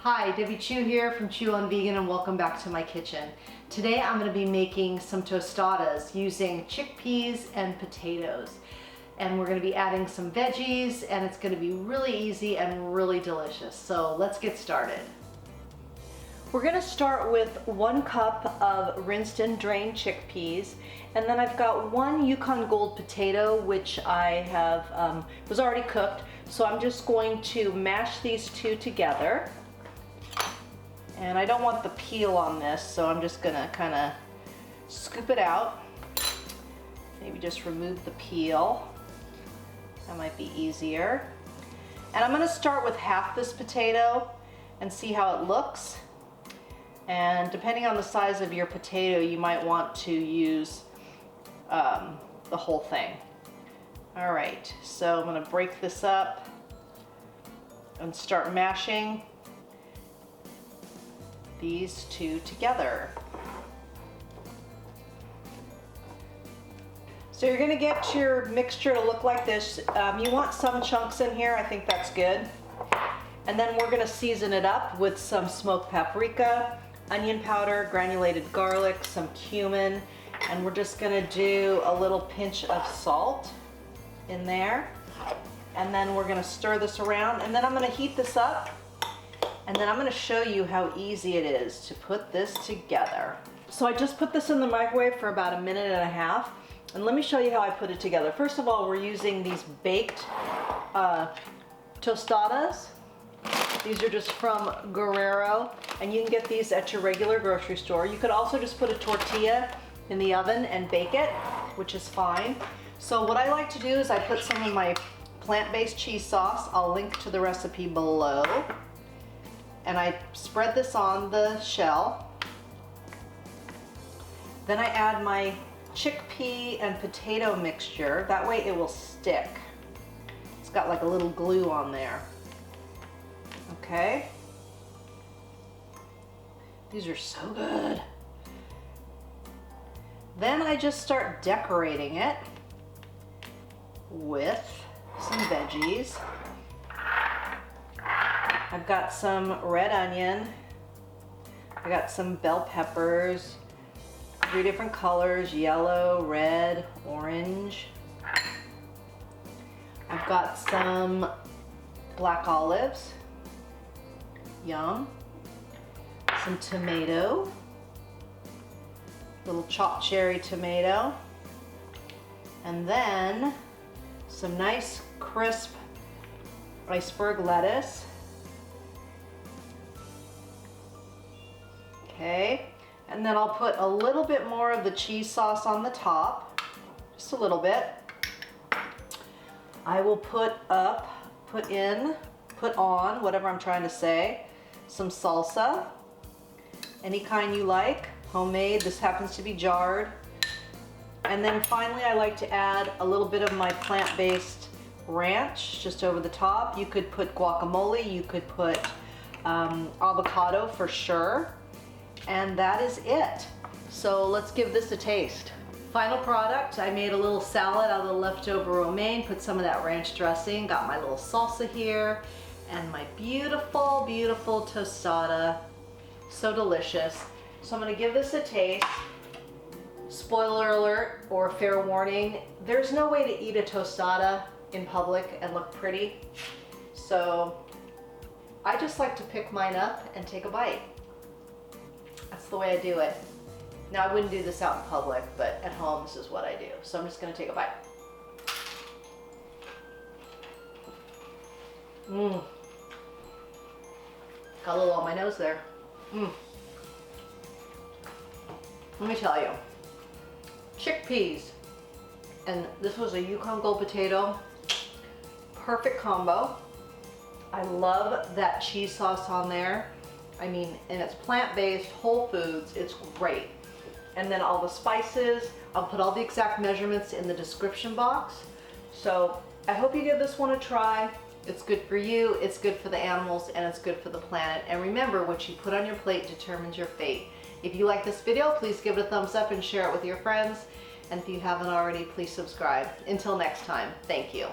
Hi, Debbie Chu here from Chu on Vegan, and welcome back to my kitchen. Today I'm going to be making some tostadas using chickpeas and potatoes. And we're going to be adding some veggies, and it's going to be really easy and really delicious. So let's get started. We're going to start with 1 cup of rinsed and drained chickpeas, and then I've got 1 Yukon Gold potato, which I have was already cooked. So I'm just going to mash these two together. And I don't want the peel on this, so I'm just gonna kind of scoop it out. Maybe just remove the peel. That might be easier. And I'm gonna start with half this potato and see how it looks. And depending on the size of your potato, you might want to use the whole thing. All right, so I'm gonna break this up and start mashing these two together. So you're gonna get your mixture to look like this. You want some chunks in here, I think that's good. And then we're gonna season it up with some smoked paprika, onion powder, granulated garlic, some cumin, and we're just gonna do a little pinch of salt in there. And then we're gonna stir this around, and then I'm gonna heat this up. And then I'm going to show you how easy it is to put this together. So I just put this in the microwave for about 1.5 minutes. And let me show you how I put it together. First of all, we're using these baked tostadas. These are just from Guerrero, and you can get these at your regular grocery store. You could also just put a tortilla in the oven and bake it, which is fine. So what I like to do is I put some of my plant-based cheese sauce. I'll link to the recipe below. And I spread this on the shell. Then I add my chickpea and potato mixture. That way it will stick. It's got like a little glue on there. Okay. These are so good. Then I just start decorating it with some veggies. I've got some red onion, I got some bell peppers, 3 different colors, yellow, red, orange. I've got some black olives, yum, some tomato, little chopped cherry tomato, and then some nice crisp iceberg lettuce. Okay, and then I'll put a little bit more of the cheese sauce on the top, just a little bit. I will put on, whatever I'm trying to say, some salsa, any kind you like, homemade. This happens to be jarred. And then finally, I like to add a little bit of my plant-based ranch just over the top. You could put guacamole, you could put avocado for sure. And that is it. So let's give this a taste. Final product, I made a little salad out of the leftover romaine, put some of that ranch dressing, got my little salsa here, and my beautiful, beautiful tostada. So delicious. So I'm gonna give this a taste. Spoiler alert, or fair warning, there's no way to eat a tostada in public and look pretty. So I just like to pick mine up and take a bite. That's the way I do it. Now I wouldn't do this out in public, but at home this is what I do. So I'm just gonna take a bite. Mmm. Got a little on my nose there. Mmm. Let me tell you, chickpeas, and this was a Yukon Gold potato, perfect combo. I love that cheese sauce on there. I mean, and it's plant-based, whole foods, it's great. And then all the spices, I'll put all the exact measurements in the description box. So I hope you give this one a try. It's good for you, it's good for the animals, and it's good for the planet. And remember, what you put on your plate determines your fate. If you like this video, please give it a thumbs up and share it with your friends. And if you haven't already, please subscribe. Until next time, thank you.